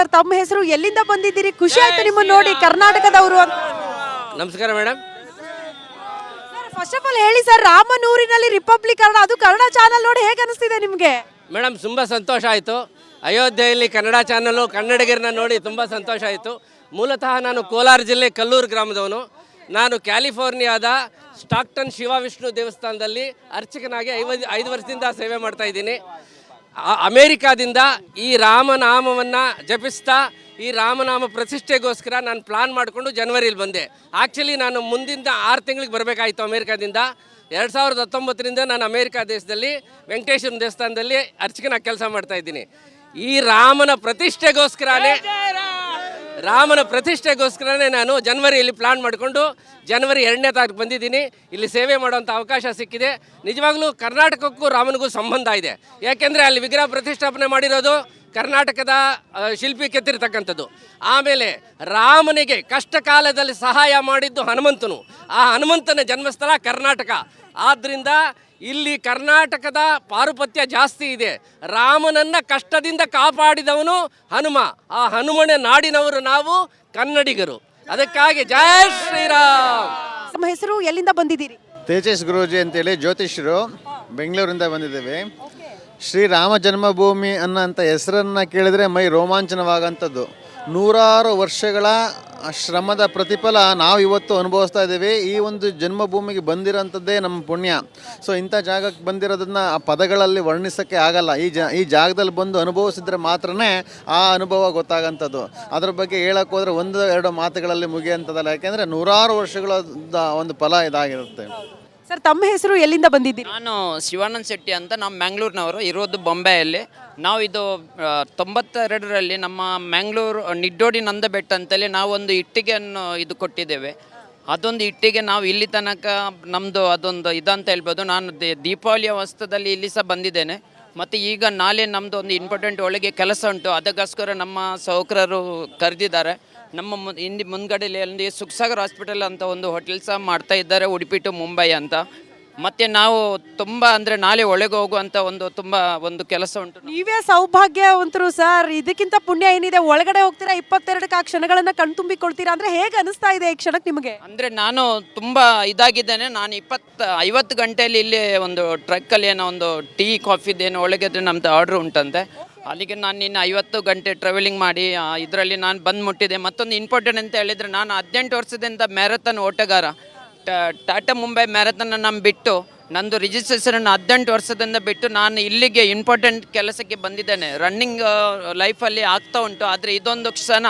Sir, ತಮ್ಮ ಹೆಸರು, ಎಲ್ಲಿಂದ ಬಂದಿದ್ದೀರಿ? ಖುಷಿ ಆಯ್ತು ನಿಮ್ಮನ್ನ ನೋಡಿ, ಕರ್ನಾಟಕದವರು ಅಂತ. ನಮಸ್ಕಾರ madam. Sir, first of all ಹೇಳಿ ಸರ್, ರಾಮನೂರಿನಲ್ಲಿ ರಿಪಬ್ಲಿಕ್ ಕನ್ನಡ, ಅದು ಕನ್ನಡ ಚಾನಲ್ ನೋಡಿ ಹೇಗೆ ಅನಿಸ್ತಿದೆ ನಿಮಗೆ? ಮೇಡಮ್ ತುಂಬ ಸಂತೋಷ ಆಯಿತು. ಅಯೋಧ್ಯೆಯಲ್ಲಿ ಕನ್ನಡ ಚಾನಲ್ಲು ಕನ್ನಡಿಗರನ್ನ ನೋಡಿ ತುಂಬ ಸಂತೋಷ ಆಯಿತು. ಮೂಲತಃ ನಾನು ಕೋಲಾರ ಜಿಲ್ಲೆ ಕಲ್ಲೂರು ಗ್ರಾಮದವನು. ನಾನು ಕ್ಯಾಲಿಫೋರ್ನಿಯಾದ ಸ್ಟಾಕ್ಟನ್ ಶಿವವಿಷ್ಣು ದೇವಸ್ಥಾನದಲ್ಲಿ ಅರ್ಚಕನಾಗಿ 5 ವರ್ಷದಿಂದ ಸೇವೆ ಮಾಡ್ತಾ ಇದ್ದೀನಿ. ಅಮೇರಿಕಾದಿಂದ ಈ ರಾಮನಾಮವನ್ನು ಜಪಿಸ್ತಾ ಈ ರಾಮನಾಮ ಪ್ರತಿಷ್ಠೆಗೋಸ್ಕರ ನಾನು ಪ್ಲಾನ್ ಮಾಡಿಕೊಂಡು ಜನವರಿಲಿ ಬಂದೆ. ಆ್ಯಕ್ಚುಲಿ ನಾನು ಮುಂದಿನ 6 ತಿಂಗಳಿಗೆ ಬರಬೇಕಾಯಿತು ಅಮೇರಿಕಾದಿಂದ. 2019ರಿಂದ ನಾನು ಅಮೇರಿಕಾ ದೇಶದಲ್ಲಿ ವೆಂಕಟೇಶ್ವರ ದೇವಸ್ಥಾನದಲ್ಲಿ ಅರ್ಚಕನಾಗಿ ಕೆಲಸ ಮಾಡ್ತಾ ಇದ್ದೀನಿ. ಈ ರಾಮನ ಪ್ರತಿಷ್ಠೆಗೋಸ್ಕರನೇ ನಾನು ಜನವರಿಯಲ್ಲಿ ಪ್ಲಾನ್ ಮಾಡಿಕೊಂಡು ಜನವರಿ 2ನೇ ತಾರೀಕು ಬಂದಿದ್ದೀನಿ. ಇಲ್ಲಿ ಸೇವೆ ಮಾಡುವಂಥ ಅವಕಾಶ ಸಿಕ್ಕಿದೆ. ನಿಜವಾಗ್ಲೂ ಕರ್ನಾಟಕಕ್ಕೂ ರಾಮನಿಗೂ ಸಂಬಂಧ ಇದೆ. ಯಾಕೆಂದರೆ ಅಲ್ಲಿ ವಿಗ್ರಹ ಪ್ರತಿಷ್ಠಾಪನೆ ಮಾಡಿರೋದು ಕರ್ನಾಟಕದ ಶಿಲ್ಪಿ ಕೆತ್ತಿರ್ತಕ್ಕಂಥದ್ದು. ಆಮೇಲೆ ರಾಮನಿಗೆ ಕಷ್ಟ ಕಾಲದಲ್ಲಿ ಸಹಾಯ ಮಾಡಿದ್ದು ಹನುಮಂತನು. ಆ ಹನುಮಂತನ ಜನ್ಮಸ್ಥಳ ಕರ್ನಾಟಕ. ಆದ್ದರಿಂದ ಇಲ್ಲಿ ಕರ್ನಾಟಕದ ಪಾರುಪತ್ಯ ಜಾಸ್ತಿ ಇದೆ. ರಾಮನನ್ನು ಕಷ್ಟದಿಂದ ಕಾಪಾಡಿದವನು ಹನುಮ. ಆ ಹನುಮನ ನಾಡಿನವರು ನಾವು ಕನ್ನಡಿಗರು. ಅದಕ್ಕಾಗಿ ಜೈ ಶ್ರೀರಾಮ್. ತಮ್ಮ ಹೆಸರು, ಎಲ್ಲಿಂದ ಬಂದಿದ್ದೀರಿ? ತೇಜಸ್ ಗುರೂಜಿ ಅಂತೇಳಿ ಜ್ಯೋತಿಷ್ಯರು, ಬೆಂಗಳೂರಿಂದ ಬಂದಿದ್ದೇವೆ. ಶ್ರೀರಾಮ ಜನ್ಮಭೂಮಿ ಅನ್ನೋಂಥ ಹೆಸರನ್ನು ಕೇಳಿದರೆ ಮೈ ರೋಮಾಂಚನವಾಗಂಥದ್ದು. 100 ವರ್ಷಗಳ ಶ್ರಮದ ಪ್ರತಿಫಲ ನಾವು ಇವತ್ತು ಅನುಭವಿಸ್ತಾ ಇದ್ದೀವಿ. ಈ ಒಂದು ಜನ್ಮಭೂಮಿಗೆ ಬಂದಿರೋಂಥದ್ದೇ ನಮ್ಮ ಪುಣ್ಯ. ಸೊ ಇಂಥ ಜಾಗಕ್ಕೆ ಬಂದಿರೋದನ್ನು ಆ ಪದಗಳಲ್ಲಿ ವರ್ಣಿಸೋಕ್ಕೆ ಆಗಲ್ಲ. ಈ ಜಾಗದಲ್ಲಿ ಬಂದು ಅನುಭವಿಸಿದ್ರೆ ಮಾತ್ರನೇ ಆ ಅನುಭವ ಗೊತ್ತಾಗೋಂಥದ್ದು. ಅದ್ರ ಬಗ್ಗೆ ಹೇಳೋಕೆ ಹೋದರೆ 1-2 ಮಾತುಗಳಲ್ಲಿ ಮುಗಿಯೋಂಥದ್ದಲ್ಲ. ಯಾಕೆಂದರೆ 100 ವರ್ಷಗಳ ಒಂದು ಫಲ ಇದಾಗಿರುತ್ತೆ. ಸರ್, ತಮ್ಮ ಹೆಸರು, ಎಲ್ಲಿಂದ ಬಂದಿದ್ದೀರಿ? ನಾನು ಶಿವಾನಂದ್ ಶೆಟ್ಟಿ ಅಂತ. ನಾವು ಮ್ಯಾಂಗ್ಳೂರಿನವರು, ಇರೋದು ಬೊಂಬೆಯಲ್ಲಿ. ನಾವು ಇದು 92ರಲ್ಲಿ ನಮ್ಮ ಮ್ಯಾಂಗ್ಳೂರು ನಿಡ್ಡೋಡಿ ನಂದಬೆಟ್ಟ ಅಂತೇಳಿ ನಾವೊಂದು ಇಟ್ಟಿಗೆಯನ್ನು ಇದು ಕೊಟ್ಟಿದ್ದೇವೆ. ಅದೊಂದು ಇಟ್ಟಿಗೆ ನಾವು ಇಲ್ಲಿ ತನಕ ನಮ್ಮದು ಅದೊಂದು ಇದಂತ ಹೇಳ್ಬೋದು. ನಾನು ದೀಪಾವಳಿಯ ವಸ್ತುದಲ್ಲಿ ಇಲ್ಲಿ ಸಹ ಬಂದಿದ್ದೇನೆ. ಮತ್ತು ಈಗ ನಾಳೆ ನಮ್ಮದು ಒಂದು ಇಂಪಾರ್ಟೆಂಟ್ ಒಳಗೆ ಕೆಲಸ ಉಂಟು. ಅದಕ್ಕೋಸ್ಕರ ನಮ್ಮ ಸಹೋದರರು ಕರೆದಿದ್ದಾರೆ. ನಮ್ಮ ಮುಂದ್ಗಡೆಯಲ್ಲಿ ಸುಖಸಾಗರ್ ಹಾಸ್ಪಿಟಲ್ ಅಂತ ಒಂದು ಹೋಟೆಲ್ ಸಹ ಮಾಡ್ತಾ ಇದ್ದಾರೆ, ಉಡುಪಿ ಟು ಮುಂಬೈ ಅಂತ. ಮತ್ತು ನಾವು ತುಂಬ ಅಂದರೆ ನಾಳೆ ಒಳಗೆ ಹೋಗುವಂಥ ಒಂದು ಕೆಲಸ ಉಂಟು. ನೀವೇ ಸೌಭಾಗ್ಯವಂತರು ಸರ್. ಇದಕ್ಕಿಂತ ಪುಣ್ಯ ಏನಿದೆ? ಒಳಗಡೆ ಹೋಗ್ತೀರಾ, 22ಕ್ಕೆ ಆ ಕ್ಷಣಗಳನ್ನು ಕಣ್ತುಂಬಿಕೊಳ್ತೀರಾ ಅಂದರೆ ಹೇಗೆ ಅನಿಸ್ತಾ ಇದೆ ಈ ಕ್ಷಣಕ್ಕೆ ನಿಮಗೆ? ಅಂದರೆ ನಾನು ತುಂಬ ಇದಾಗಿದ್ದೇನೆ. ನಾನು 50 ಗಂಟೆಯಲ್ಲಿ ಇಲ್ಲಿ ಒಂದು ಟ್ರಕ್ಕಲ್ಲಿ ಏನೋ ಒಂದು ಟೀ ಕಾಫಿದೇನೋ ಒಳಗೆ ನಮ್ಮದು ಆರ್ಡ್ರ್ ಉಂಟಂತೆ. ಅಲ್ಲಿಗೆ ನಾನು ನಿನ್ನೆ 50 ಗಂಟೆ ಟ್ರಾವೆಲಿಂಗ್ ಮಾಡಿ ಇದರಲ್ಲಿ ನಾನು ಬಂದು ಮುಟ್ಟಿದೆ. ಮತ್ತೊಂದು ಇಂಪಾರ್ಟೆಂಟ್ ಅಂತ ಹೇಳಿದರೆ, ನಾನು 18 ವರ್ಷದಿಂದ ಮ್ಯಾರಥಾನ್ ಓಟಗಾರ. ಟಾಟಾ ಮುಂಬೈ ಮ್ಯಾರಥಾನ್ ನಮ್ಮ ಬಿಟ್ಟು ನಂದು ರಿಜಿಸ್ಟ್ರೇಷನ್ 18 ವರ್ಷದಿಂದ ಬಿಟ್ಟು ನಾನು ಇಲ್ಲಿಗೆ ಇಂಪಾರ್ಟೆಂಟ್ ಕೆಲಸಕ್ಕೆ ಬಂದಿದ್ದೇನೆ. ರನ್ನಿಂಗ್ ಲೈಫಲ್ಲಿ ಆಗ್ತಾ ಉಂಟು. ಆದರೆ ಇದೊಂದು ಕ್ಷಣ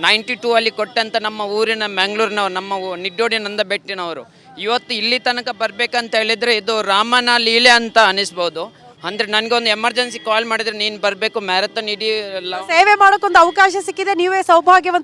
92ಅಲ್ಲಿ ಕೊಟ್ಟಂಥ ನಮ್ಮ ಊರಿನ ಮ್ಯಾಂಗ್ಳೂರಿನವರು, ನಮ್ಮ ನಿಡ್ಡೋಡಿ ನಂದಬೆಟ್ಟಿನವರು ಇವತ್ತು ಇಲ್ಲಿ ತನಕ ಬರಬೇಕಂತ ಹೇಳಿದರೆ ಇದು ರಾಮನ ಲೀಲೆ ಅಂತ ಅನಿಸ್ಬೋದು. ಅಂದರೆ ನನಗೊಂದು ಎಮರ್ಜೆನ್ಸಿ ಕಾಲ್ ಮಾಡಿದರೆ ನೀನು ಬರಬೇಕು ಮ್ಯಾರಥಾನ್ ಇಡೀ ಸೇವೆ ಮಾಡೋಕ್ಕೊಂದು ಅವಕಾಶ ಸಿಕ್ಕಿದೆ. ನೀವೇ ಸೌಭಾಗ್ಯವಂತ.